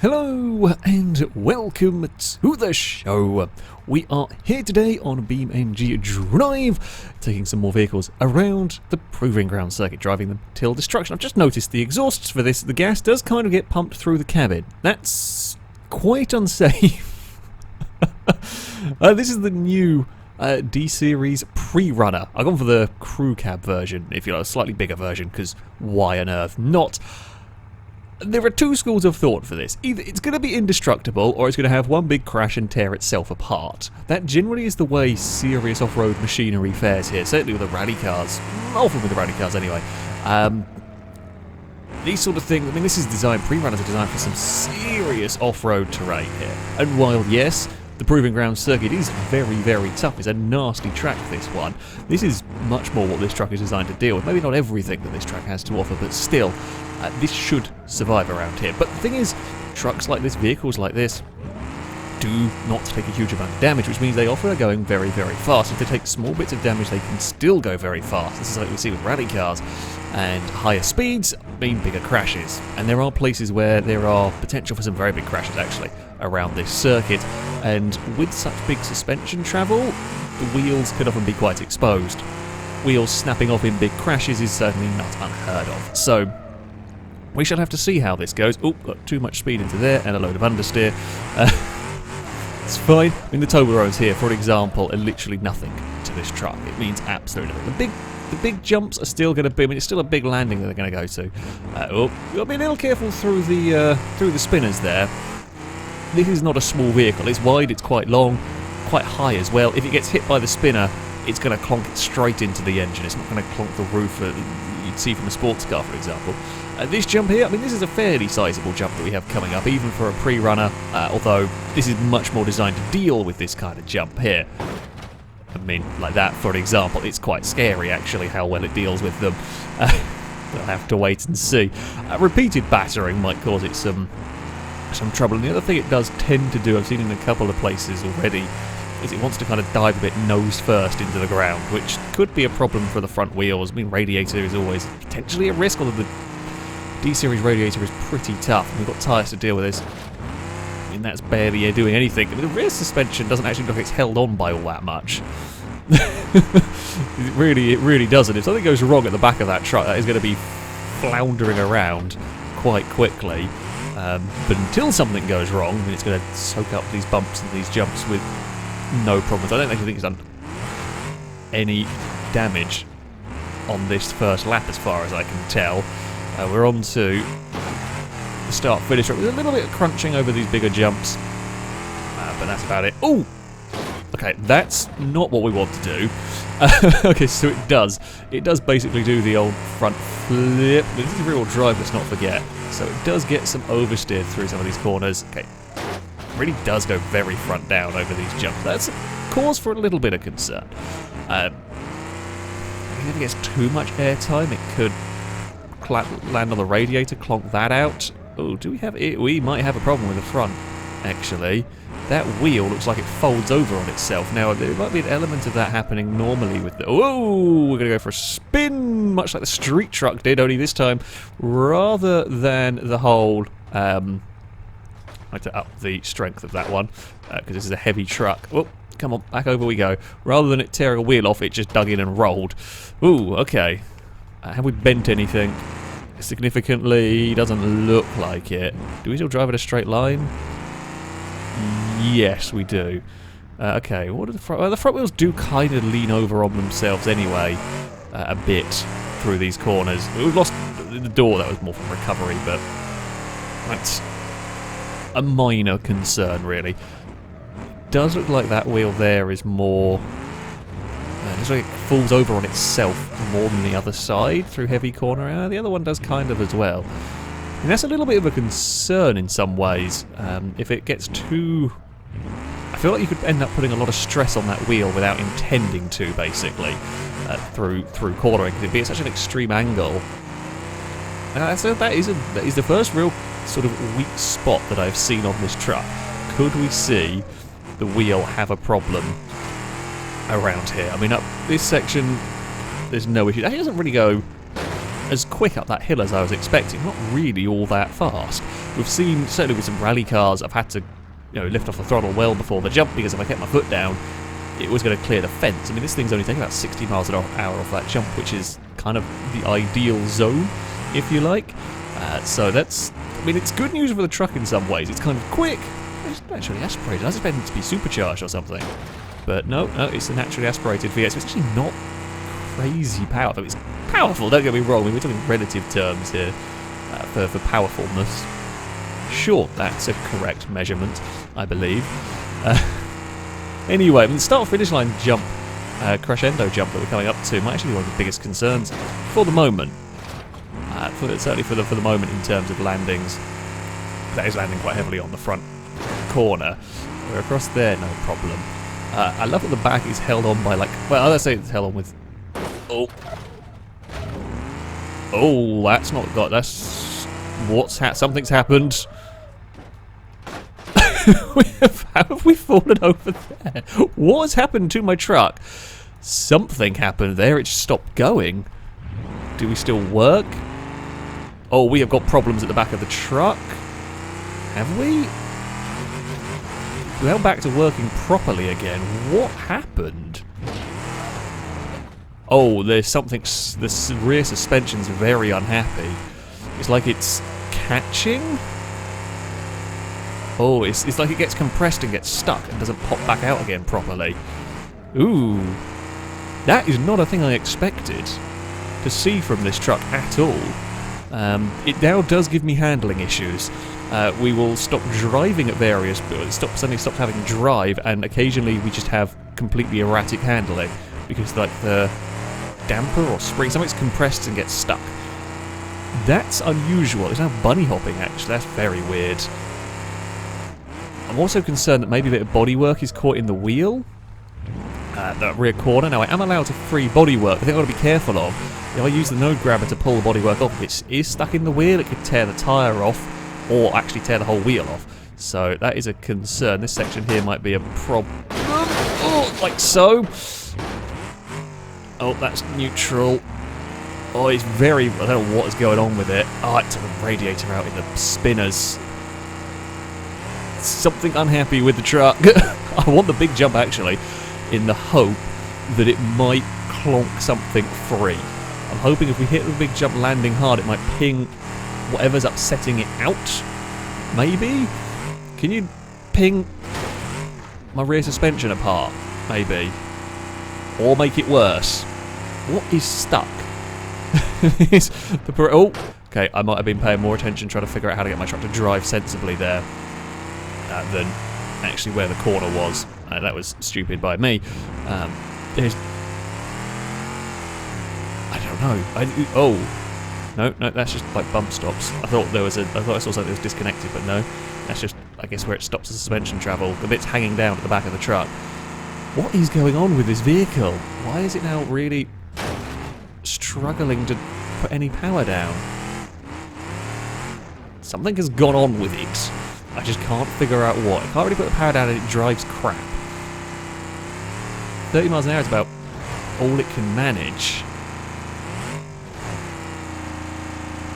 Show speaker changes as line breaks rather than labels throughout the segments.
Hello and welcome to the show. We are here today on BeamNG Drive, taking some more vehicles around the Proving Ground circuit, driving them till destruction. I've just noticed the exhausts for this, the gas does kind of get pumped through the cabin. That's quite unsafe. This is the new D-Series pre-runner. I've gone for the crew cab version, if you like, a slightly bigger version, because why on earth not? There are two schools of thought for this. Either it's going to be indestructible, or it's going to have one big crash and tear itself apart. That generally is the way serious off-road machinery fares here, certainly with the rally cars. Often with the rally cars anyway. These sort of things, I mean, this is designed, pre-runners are designed for some serious off-road terrain here. And while, yes, the Proving Ground circuit is very, very tough, it's a nasty track, this one, this is much more what this truck is designed to deal with. Maybe not everything that this track has to offer, but still, this should survive around here. But the thing is, trucks like this, vehicles like this, do not take a huge amount of damage, which means they often are going very, very fast. If they take small bits of damage, they can still go very fast. This is like we see with rally cars. And higher speeds mean bigger crashes. And there are places where there are potential for some very big crashes, actually, around this circuit. And with such big suspension travel, the wheels could often be quite exposed. Wheels snapping off in big crashes is certainly not unheard of. So we shall have to see how this goes. Oh, got too much speed into there and a load of understeer. It's fine. I mean, the Toblerones here, for example, are literally nothing to this truck. It means absolutely nothing. The big jumps are still going to be. I mean, it's still a big landing that they're going to go to. You've got to be a little careful through the spinners there. This is not a small vehicle. It's wide. It's quite long, quite high as well. If it gets hit by the spinner, it's going to clonk it straight into the engine. It's not going to clonk the roof that you'd see from a sports car, for example. This jump here, I mean, this is a fairly sizable jump that we have coming up, even for a pre-runner, although this is much more designed to deal with this kind of jump here. I mean, like that, for example, it's quite scary, actually, how well it deals with them. We'll have to wait and see. Repeated battering might cause it some trouble, and the other thing it does tend to do, I've seen in a couple of places already, is it wants to kind of dive a bit nose first into the ground, which could be a problem for the front wheels. I mean, radiator is always potentially a risk, although the D-Series radiator is pretty tough, and we've got tyres to deal with this. I mean, that's barely doing anything. I mean, the rear suspension doesn't actually look like it's held on by all that much. It really doesn't. If something goes wrong at the back of that truck, that is going to be floundering around quite quickly. But until something goes wrong, I mean, it's going to soak up these bumps and these jumps with no problems. I don't actually think it's done any damage on this first lap, as far as I can tell. We're on to the start-finish with a little bit of crunching over these bigger jumps, but that's about it. Oh, okay, that's not what we want to do. Okay, so it does basically do the old front flip. This is rear-wheel drive, let's not forget. So it does get some oversteer through some of these corners. Okay, it really does go very front down over these jumps. That's a cause for a little bit of concern. If it gets too much airtime, it could land on the radiator, clonk that out. Oh, do we have it? We might have a problem with the front, actually. That wheel looks like it folds over on itself. Now, there might be an element of that happening normally with the... Oh, we're going to go for a spin, much like the street truck did, only this time, rather than the whole... I have to up the strength of that one, because this is a heavy truck. Oh, come on, back over we go. Rather than it tearing a wheel off, it just dug in and rolled. Ooh, okay. Have we bent anything significantly? Doesn't look like it. Do we still drive in a straight line? Yes, we do. Okay, what are the front... Well, the front wheels do kind of lean over on themselves anyway, a bit through these corners. We've lost the door, that was more from recovery, but that's a minor concern, really. It does look like that wheel there is more... It looks like it falls over on itself more than the other side through heavy corner. The other one does kind of as well. And that's a little bit of a concern in some ways. If it gets too... I feel like you could end up putting a lot of stress on that wheel without intending to, basically, through cornering. It'd be at such an extreme angle. So that is the first real sort of weak spot that I've seen on this truck. Could we see the wheel have a problem around here? I mean, up this section, there's no issue. It doesn't really go as quick up that hill as I was expecting. Not really all that fast. We've seen, certainly with some rally cars, I've had to lift off the throttle well before the jump, because if I kept my foot down, it was going to clear the fence. I mean, this thing's only taking about 60 miles an hour off that jump, which is kind of the ideal zone, if you like. So that's, I mean, it's good news for the truck in some ways. It's kind of quick. It's naturally aspirated. I was expecting it to be supercharged or something. But no, it's a naturally aspirated V8, so it's actually not crazy powerful. It's powerful, don't get me wrong. I mean, we're talking relative terms here for powerfulness. Sure, that's a correct measurement, I believe. Anyway, the start-finish line jump, crescendo jump that we're coming up to might actually be one of the biggest concerns for the moment. Certainly for the moment in terms of landings. That is landing quite heavily on the front corner. We're across there, no problem. I love that the back is held on by, like, well, let's say it's held on with... Oh, that's not got... That's... Something's happened. How have we fallen over there? What has happened to my truck? Something happened there, it just stopped going. Do we still work? Oh, we have got problems at the back of the truck. Have we? We're back to working properly again. What happened? Oh, there's something... The rear suspension's very unhappy. It's like it's catching? Oh, it's like it gets compressed and gets stuck and doesn't pop back out again properly. Ooh. That is not a thing I expected to see from this truck at all. It now does give me handling issues. We will stop driving at various... Suddenly stop having drive, and occasionally we just have completely erratic handling. Because, like, the damper or spring, something's compressed and gets stuck. That's unusual. It's now bunny hopping, actually. That's very weird. I'm also concerned that maybe a bit of bodywork is caught in the wheel. That rear corner. Now, I am allowed to free bodywork. I think I've got to be careful of. If I use the node grabber to pull the bodywork off, if it is stuck in the wheel, it could tear the tyre off, or actually tear the whole wheel off. So that is a concern. This section here might be a problem. Oh, like so. Oh, that's neutral. Oh, it's very... I don't know what is going on with it. Oh, it took the radiator out in the spinners. Something unhappy with the truck. I want the big jump, actually, in the hope that it might clonk something free. I'm hoping if we hit the big jump landing hard, it might ping whatever's upsetting it out. Maybe? Can you ping my rear suspension apart? Maybe. Or make it worse. What is stuck? Oh, okay, I might have been paying more attention trying to figure out how to get my truck to drive sensibly there than actually where the corner was. That was stupid by me. There's... I don't know. Oh. No, that's just like bump stops. I thought I saw something that was disconnected, but no. That's just, I guess, where it stops the suspension travel. The bit's hanging down at the back of the truck. What is going on with this vehicle? Why is it now really struggling to put any power down? Something has gone on with it. I just can't figure out what. I can't really put the power down and it drives crap. 30 miles an hour is about all it can manage.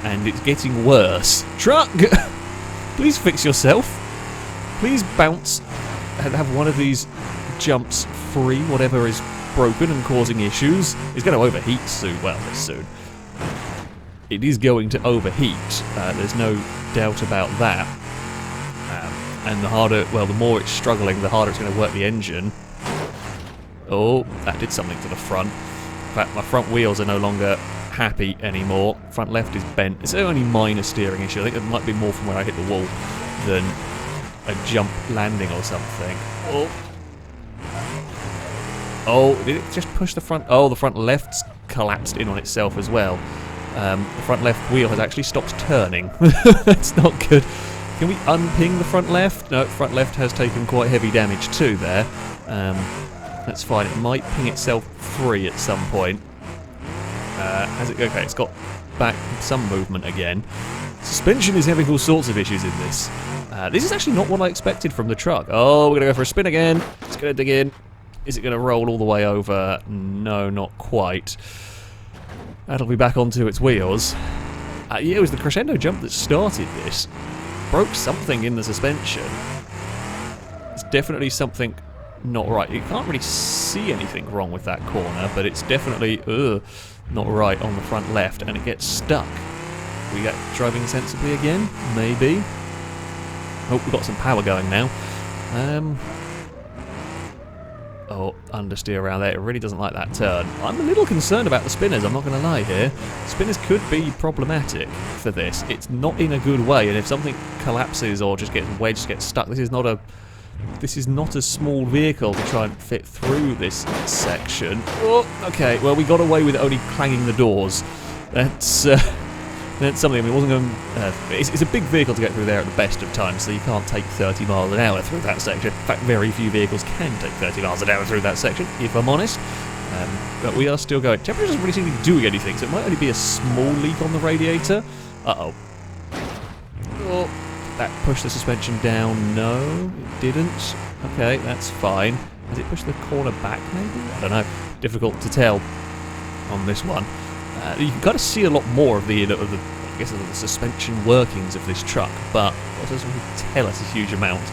And it's getting worse. Truck! Please fix yourself. Please bounce and have one of these jumps free, whatever is broken and causing issues. It's going to overheat soon. Well, this soon. It is going to overheat. There's no doubt about that. And the more it's struggling, the harder it's going to work the engine. Oh, that did something to the front. In fact, my front wheels are no longer happy anymore. Front left is bent. It's only minor steering issue. I think it might be more from where I hit the wall than a jump landing or something. Oh, did it just push the front? Oh, the front left's collapsed in on itself as well. The front left wheel has actually stopped turning. That's not good. Can we unping the front left? No, front left has taken quite heavy damage too there. That's fine. It might ping itself free at some point. Okay, it's got back some movement again. Suspension is having all sorts of issues in this. This is actually not what I expected from the truck. Oh, we're going to go for a spin again. It's going to dig in. Is it going to roll all the way over? No, not quite. That'll be back onto its wheels. Yeah, it was the crescendo jump that started this. Broke something in the suspension. It's definitely something not right. You can't really see anything wrong with that corner, but it's definitely not right on the front left, and it gets stuck. We get driving sensibly again? Maybe. Oh, we've got some power going now. Oh, understeer around there. It really doesn't like that turn. I'm a little concerned about the spinners, I'm not going to lie here. Spinners could be problematic for this. It's not in a good way, and if something collapses or just gets wedged, gets stuck, this is not a small vehicle to try and fit through this section. Oh, okay, well, we got away with only clanging the doors. That's something. I mean, it wasn't going. It's a big vehicle to get through there at the best of times, so you can't take 30 miles an hour through that section. In fact, very few vehicles can take 30 miles an hour through that section, if I'm honest. But we are still going. Temperature doesn't really seem to be doing anything, so it might only be a small leak on the radiator. Uh-oh. Oh, that pushed the suspension down. No, it didn't. Okay, that's fine. Has it pushed the corner back, maybe? I don't know. Difficult to tell on this one. You can kind of see a lot more of the suspension workings of this truck, but it doesn't really tell us a huge amount.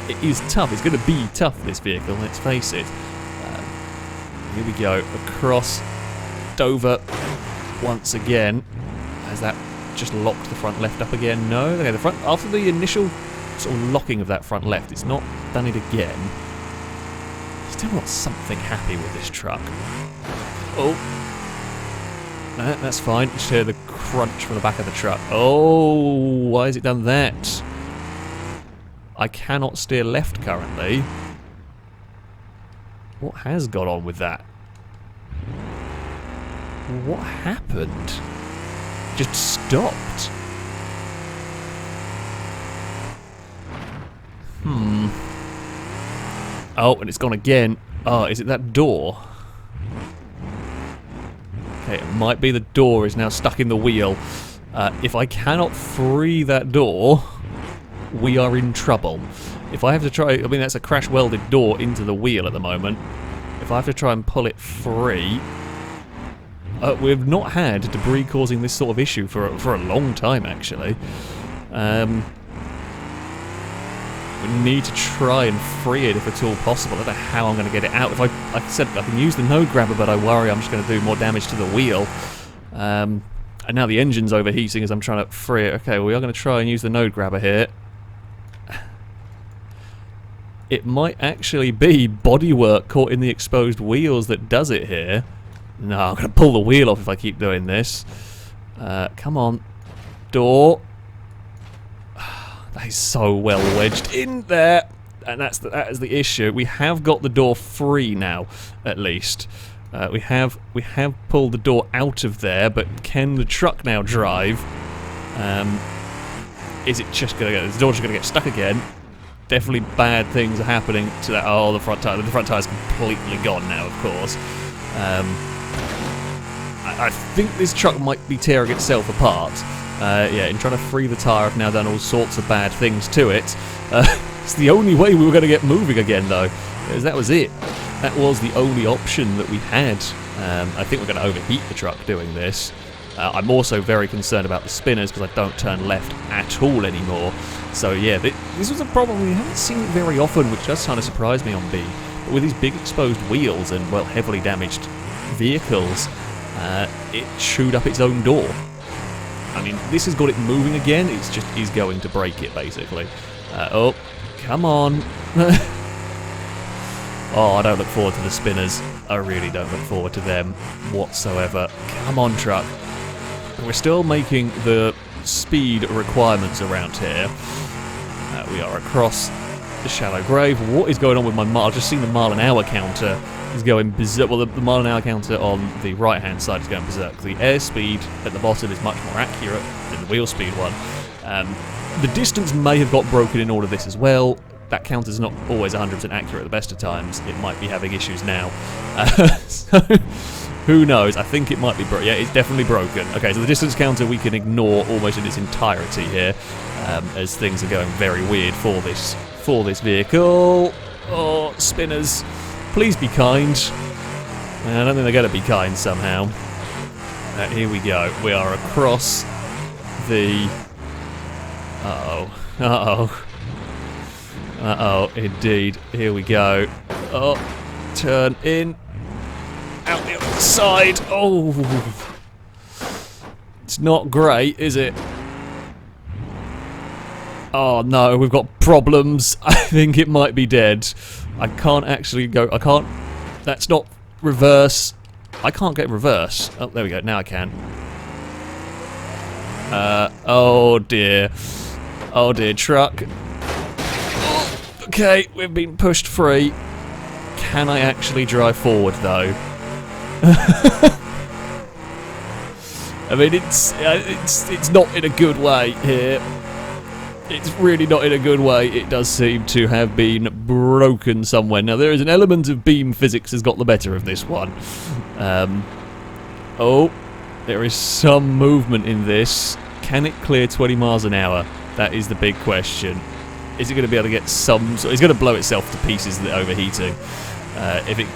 It is tough. It's going to be tough, this vehicle, let's face it. Here we go, across Dover once again. Has that just locked the front left up again? No. Okay, the front, after the initial sort of locking of that front left, it's not done it again. Still not something happy with this truck. Oh, no, that's fine. Just hear the crunch from the back of the truck. Oh, why has it done that? I cannot steer left currently. What has gone on with that? What happened? Just stopped. Oh, and it's gone again. Oh, is it that door? Okay, it might be the door is now stuck in the wheel. If I cannot free that door, we are in trouble. If I have to try... I mean, that's a crash-welded door into the wheel at the moment. If I have to try and pull it free... we've not had debris causing this sort of issue for a long time, actually. We need to try and free it if at all possible. I don't know how I'm going to get it out. If like I said, I can use the node grabber, but I worry I'm just going to do more damage to the wheel. And now the engine's overheating as I'm trying to free it. Okay, well, we are going to try and use the node grabber here. It might actually be bodywork caught in the exposed wheels that does it here. No, I'm going to pull the wheel off if I keep doing this. Come on. Door. That is so well wedged in there, and that is the issue. We have got the door free now, at least. We have pulled the door out of there, but can the truck now drive? Is it just gonna the door's just gonna get stuck again? Definitely bad things are happening to that. Oh, the front tire's completely gone now, of course. I think this truck might be tearing itself apart. Yeah, in trying to free the tyre, I've now done all sorts of bad things to it. It's the only way we were going to get moving again, though, because that was it. That was the only option that we had. I think we're going to overheat the truck doing this. I'm also very concerned about the spinners because I don't turn left at all anymore. So yeah, this was a problem. We haven't seen it very often, which does kind of surprise me on B. But with these big exposed wheels and, well, heavily damaged vehicles, it chewed up its own door. I mean, this has got it moving again. It's just he's going to break it, basically. Oh, come on. Oh, I don't look forward to the spinners. I really don't look forward to them whatsoever. Come on, truck. We're still making the speed requirements around here. We are across the shallow grave. What is going on with my mile? I've just seen the mile-an-hour counter is going berserk. Well, the mile-an-hour counter on the right-hand side is going berserk. The airspeed at the bottom is much more accurate than the wheel speed one. The distance may have got broken in all of this as well. That counter's not always 100% accurate at the best of times. It might be having issues now. So, who knows? I think it might be broken. Yeah, it's definitely broken. Okay, so the distance counter we can ignore almost in its entirety here, as things are going very weird for this vehicle. Oh, spinners. Please be kind. I don't think they're going to be kind somehow. Here we go. We are across the... Uh-oh, indeed. Here we go. Oh, turn in. Out the other side. Oh. It's not great, is it? Oh no, we've got problems. I think it might be dead. I can't actually go. I can't. That's not reverse. I can't get reverse. Oh, there we go. Now I can. Oh dear. Oh dear, truck. Okay, we've been pushed free. Can I actually drive forward though? I mean, it's not in a good way here. It's really not in a good way. It does seem to have been broken somewhere. Now, there is an element of beam physics has got the better of this one. Oh, there is some movement in this. Can it clear 20 miles an hour? That is the big question. Is it going to be able to get some... So it's going to blow itself to pieces of the overheating. If it...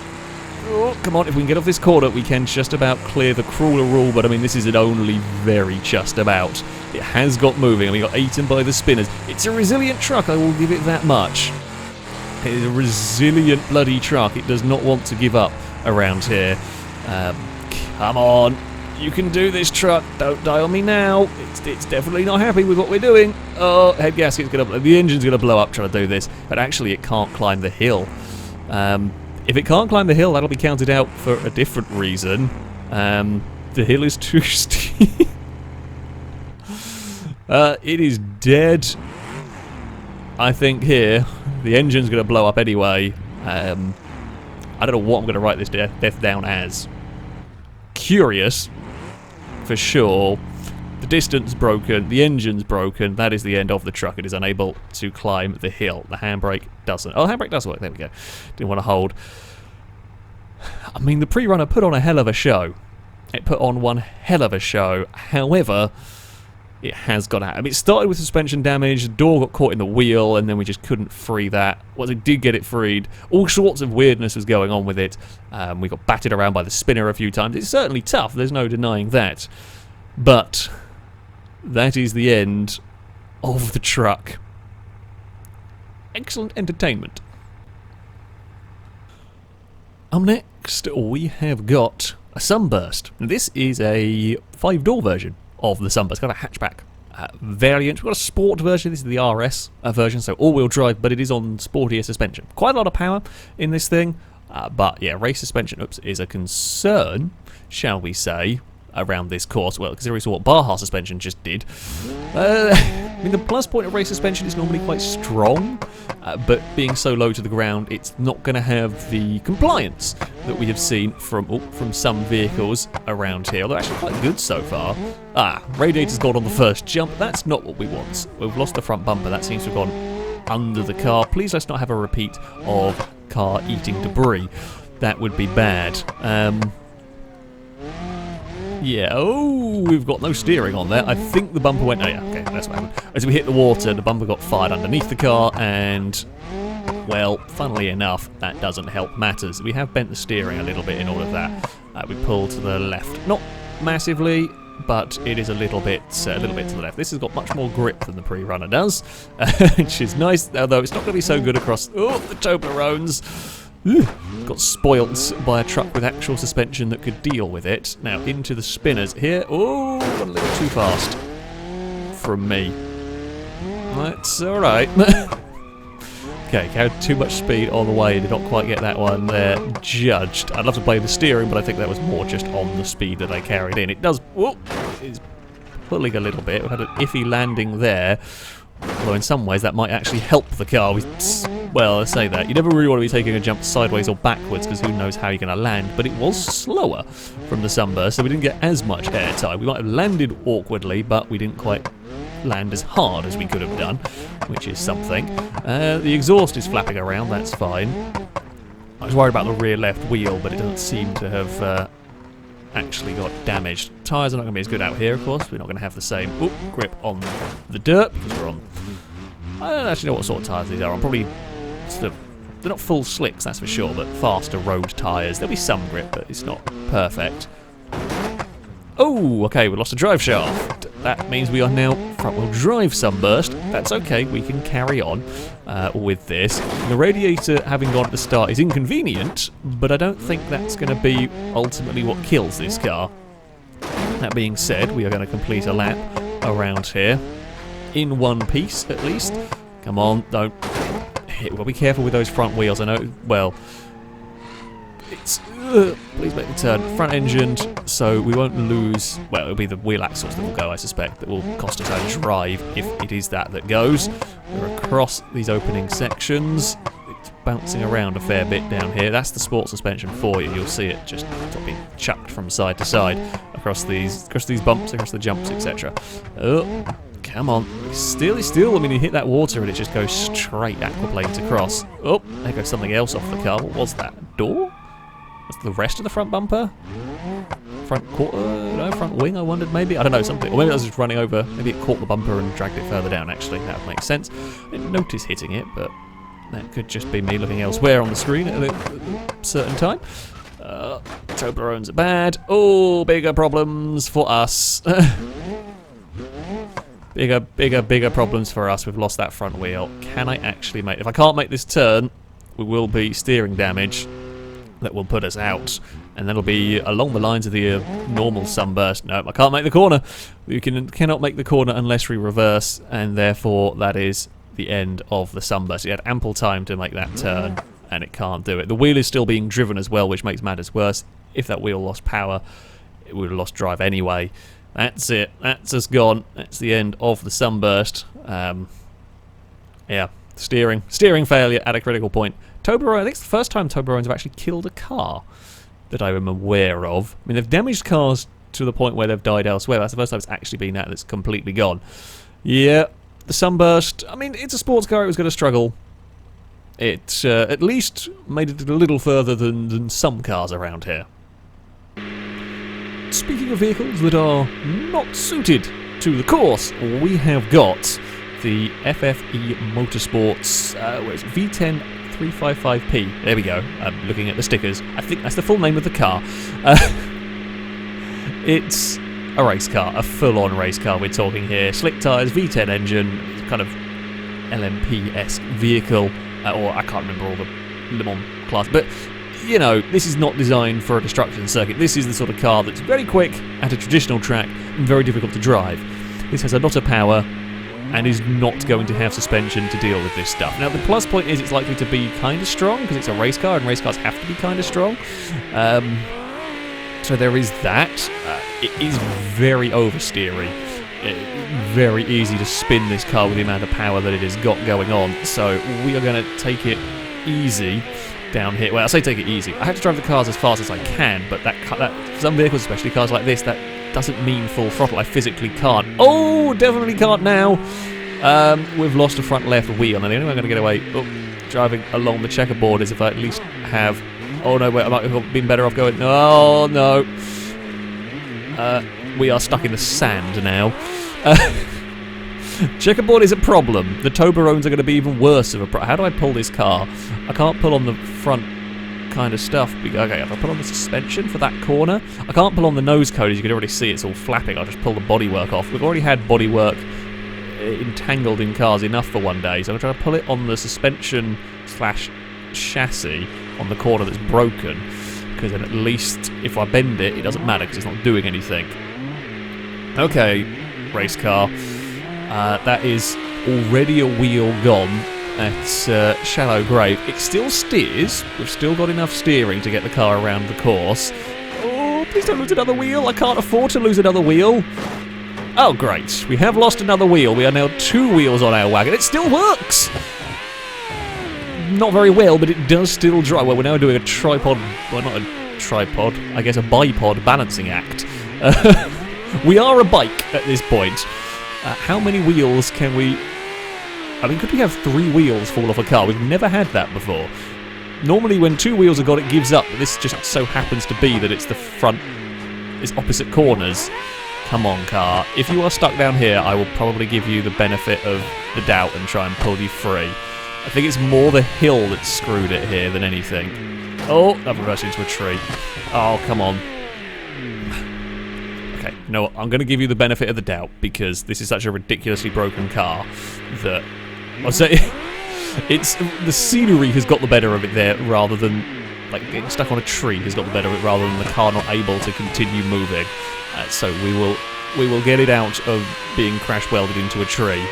Oh, come on, if we can get off this corner, we can just about clear the crawler rule, but I mean, this is an only very just about. It has got moving, and we got eaten by the spinners. It's a resilient truck, I will give it that much. It is a resilient bloody truck. It does not want to give up around here. Come on, you can do this, truck. Don't die on me now. It's definitely not happy with what we're doing. Oh, head gasket's gonna... The engine's gonna blow up trying to do this, but actually it can't climb the hill. If it can't climb the hill, that'll be counted out for a different reason. The hill is too steep. It is dead. I think here, the engine's going to blow up anyway. I don't know what I'm going to write this death down as. Curious, for sure. The distance broken, the engine's broken, that is the end of the truck. It is unable to climb the hill. The handbrake doesn't. Oh, the handbrake does work, there we go. Didn't want to hold. I mean, the pre-runner put on a hell of a show. It put on one hell of a show. However, it has got out. I mean, it started with suspension damage, the door got caught in the wheel, and then we just couldn't free that. Once it did get it freed, all sorts of weirdness was going on with it. We got battered around by the spinner a few times. It's certainly tough, there's no denying that. But that is the end of the truck. Excellent entertainment. Up next, we have got a Sunburst. This is a 5-door version of the Sunburst. It's got a hatchback variant. We've got a sport version. This is the RS version, so all-wheel drive, but it is on sportier suspension. Quite a lot of power in this thing, but yeah, race suspension, is a concern, shall we say, around this course. Well, considering what Baja suspension just did. I mean, the plus point of race suspension is normally quite strong, but being so low to the ground, it's not going to have the compliance that we have seen from some vehicles around here. Although actually quite good so far. Radiator's gone on the first jump. That's not what we want. We've lost the front bumper. That seems to have gone under the car. Please let's not have a repeat of car eating debris. That would be bad. Yeah, oh, we've got no steering on there. I think the bumper went... Oh yeah, okay, that's what happened. As we hit the water, the bumper got fired underneath the car, and, well, funnily enough, that doesn't help matters. We have bent the steering a little bit in all of that. We pull to the left. Not massively, but it is a little bit to the left. This has got much more grip than the pre-runner does, which is nice, although it's not going to be so good across... Oh, the Toblerones! Got spoilt by a truck with actual suspension that could deal with it. Now into the spinners here. Oh, a little too fast from me. That's alright. Okay, carried too much speed on the way. Did not quite get that one there judged. I'd love to play the steering, but I think that was more just on the speed that I carried in. It does... Whoa, it's pulling a little bit. We had an iffy landing there. Although in some ways that might actually help the car. Well, I say that. You never really want to be taking a jump sideways or backwards because who knows how you're going to land. But it was slower from the Sunburst, so we didn't get as much airtime. We might have landed awkwardly, but we didn't quite land as hard as we could have done, which is something. The exhaust is flapping around, that's fine. I was worried about the rear left wheel, but it doesn't seem to have actually got damaged. Tyres are not going to be as good out here, of course. We're not going to have the same grip on the dirt because we're on... I don't actually know what sort of tyres these are. I'm probably sort of they're not full slicks, that's for sure, but faster road tyres. There'll be some grip, but it's not perfect. Oh, okay, we lost a drive shaft. That means we are now front-wheel drive Sunburst. That's okay, we can carry on with this. The radiator having gone at the start is inconvenient, but I don't think that's going to be ultimately what kills this car. That being said, we are going to complete a lap around here, in one piece at least. Come on, don't hit. Well, be careful with those front wheels. I know, well, it's... please make the turn. Front engined, so we won't lose... Well, it'll be the wheel axles that will go, I suspect, that will cost us our drive if it is that goes. We're across these opening sections. It's bouncing around a fair bit down here. That's the sport suspension for you. You'll see it just being chucked from side to side across these bumps, across the jumps, etc. Oh, come on. Still. I mean, you hit that water and it just goes straight aquaplane to cross. Oh, there goes something else off the car. What was that? Door? Was the rest of the front bumper? Front quarter? No, front wing, I wondered maybe? I don't know, something. Or maybe I was just running over. Maybe it caught the bumper and dragged it further down, actually. That would make sense. I didn't notice hitting it, but that could just be me looking elsewhere on the screen at a certain time. Toblerones are bad. Oh, bigger problems for us. Bigger problems for us. We've lost that front wheel. Can I actually make... If I can't make this turn, we will be steering damage. That will put us out, and that'll be along the lines of the normal Sunburst. No, I can't make the corner. We cannot make the corner unless we reverse, and therefore that is the end of the Sunburst. It had ample time to make that turn, and it can't do it. The wheel is still being driven as well, which makes matters worse. If that wheel lost power, it would have lost drive anyway. That's it. That's us gone. That's the end of the Sunburst. Yeah, steering failure at a critical point. Toblerone, I think it's the first time Toblerones have actually killed a car that I am aware of. I mean, they've damaged cars to the point where they've died elsewhere. That's the first time it's actually been that that's completely gone. Yeah, the Sunburst, I mean, it's a sports car. It was going to struggle. It at least made it a little further than some cars around here. Speaking of vehicles that are not suited to the course, we have got the FFE Motorsport's where is it? V10 355P. There we go. I'm looking at the stickers. I think that's the full name of the car. It's a race car, a full-on race car we're talking here. Slick tyres, V10 engine, kind of LMP-esque vehicle, or I can't remember all the Le Mans class, but you know, this is not designed for a destruction circuit. This is the sort of car that's very quick at a traditional track and very difficult to drive. This has a lot of power and is not going to have suspension to deal with this stuff. Now, the plus point is it's likely to be kind of strong, because it's a race car, and race cars have to be kind of strong. So there is that. It is very oversteery. Very easy to spin this car with the amount of power that it has got going on. So we are going to take it easy down here. Well, I say take it easy. I have to drive the cars as fast as I can, but that some vehicles, especially cars like this, that doesn't mean full throttle. I physically can't. Oh, definitely can't now. We've lost a front left wheel, and the only way I'm going to get away driving along the checkerboard is if I at least have... Oh no, wait, I might have been better off going... Oh no. We are stuck in the sand now. Checkerboard is a problem. The Toblerones are going to be even worse of a problem. How do I pull this car? I can't pull on the front kind of stuff. Okay, if I pull on the suspension for that corner, I can't pull on the nose cone. As you can already see, it's all flapping. I'll just pull the bodywork off. We've already had bodywork entangled in cars enough for one day, so I'm trying to pull it on the suspension slash chassis on the corner that's broken, because then at least if I bend it, it doesn't matter because it's not doing anything. Okay, race car. That is already a wheel gone. It's shallow grave. It still steers. We've still got enough steering to get the car around the course. Oh, please don't lose another wheel. I can't afford to lose another wheel. Oh, great. We have lost another wheel. We are now 2 wheels on our wagon. It still works. Not very well, but it does still drive. Well, we're now doing a tripod... Well, not a tripod. I guess a bipod balancing act. We are a bike at this point. How many wheels can we... I mean, could we have 3 wheels fall off a car? We've never had that before. Normally when 2 wheels are gone, it gives up. But this just so happens to be that it's the front... It's opposite corners. Come on, car. If you are stuck down here, I will probably give you the benefit of the doubt and try and pull you free. I think it's more the hill that screwed it here than anything. Oh, I've reversed into a tree. Oh, come on. Okay, you know what? I'm going to give you the benefit of the doubt because this is such a ridiculously broken car that I'll say it's the scenery has got the better of it there rather than like getting stuck on a tree has got the better of it rather than the car not able to continue moving. So we will get it out of being crash welded into a tree.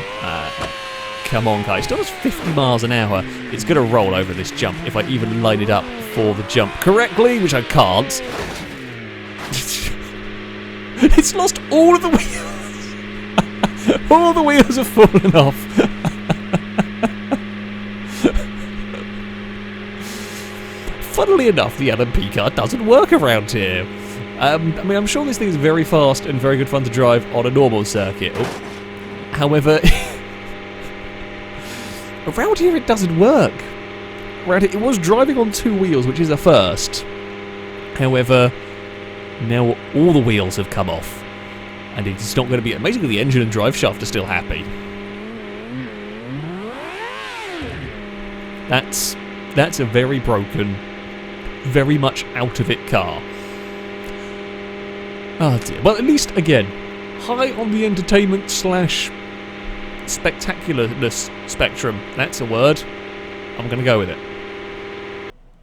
Come on, guys. It still does 50 miles an hour. It's going to roll over this jump if I even line it up for the jump correctly, which I can't. It's lost all of the wheels. All the wheels have fallen off. Funnily enough, the LMP car doesn't work around here. I mean, I'm sure this thing is very fast and very good fun to drive on a normal circuit. Oh. However, around here it doesn't work. Around here, it was driving on 2 wheels, which is a first. However, now all the wheels have come off. And it's not going to be... Basically, the engine and drive shaft are still happy. That's a very broken, very much out of it car. Oh dear. Well, at least, again, high on the entertainment / spectacularness spectrum. That's a word. I'm going to go with it.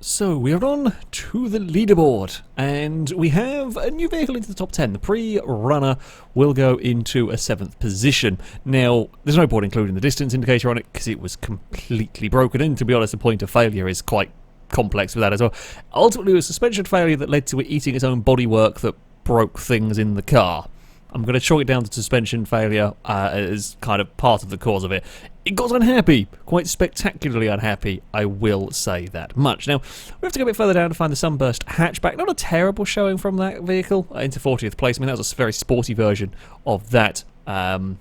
So, we are on to the leaderboard, and we have a new vehicle into the top 10. The pre-runner will go into a 7th position. Now, there's no point including the distance indicator on it, because it was completely broken, and to be honest, the point of failure is quite complex with that as well. Ultimately, it was a suspension failure that led to it eating its own bodywork that broke things in the car. I'm going to chalk it down to suspension failure as kind of part of the cause of it. It got unhappy, quite spectacularly unhappy, I will say that much. Now, we have to go a bit further down to find the Sunburst hatchback. Not a terrible showing from that vehicle, into 40th place. I mean, that was a very sporty version of that, and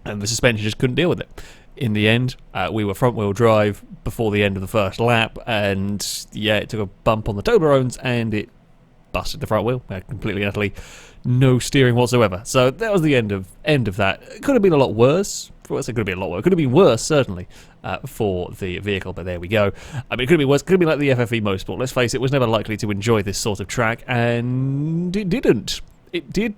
the suspension just couldn't deal with it. In the end, we were front-wheel drive before the end of the first lap, and yeah, it took a bump on the Toblerones, and it busted the front wheel, completely and utterly no steering whatsoever. So that was the end of that. It could have been a lot worse. Well, it could have been a lot worse. It could have been worse, certainly, for the vehicle, but there we go. I mean, it could have been worse. It could have been like the FFE Motorsport. Let's face it, was never likely to enjoy this sort of track, and it didn't. It did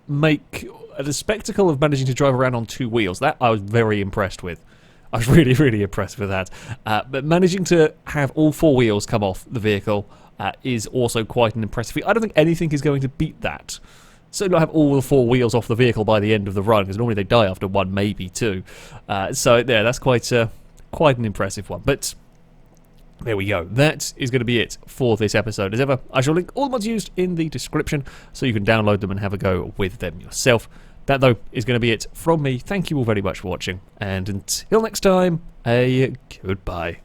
make a spectacle of managing to drive around on 2 wheels. That I was very impressed with. I was really, really impressed with that. But managing to have all 4 wheels come off the vehicle is also quite an impressive feat. I don't think anything is going to beat that. So not have all the 4 wheels off the vehicle by the end of the run, because normally they die after 1, maybe 2. So yeah, that's quite an impressive one. But there we go. That is going to be it for this episode. As ever, I shall link all the mods used in the description, so you can download them and have a go with them yourself. That, though, is going to be it from me. Thank you all very much for watching, and until next time, a goodbye.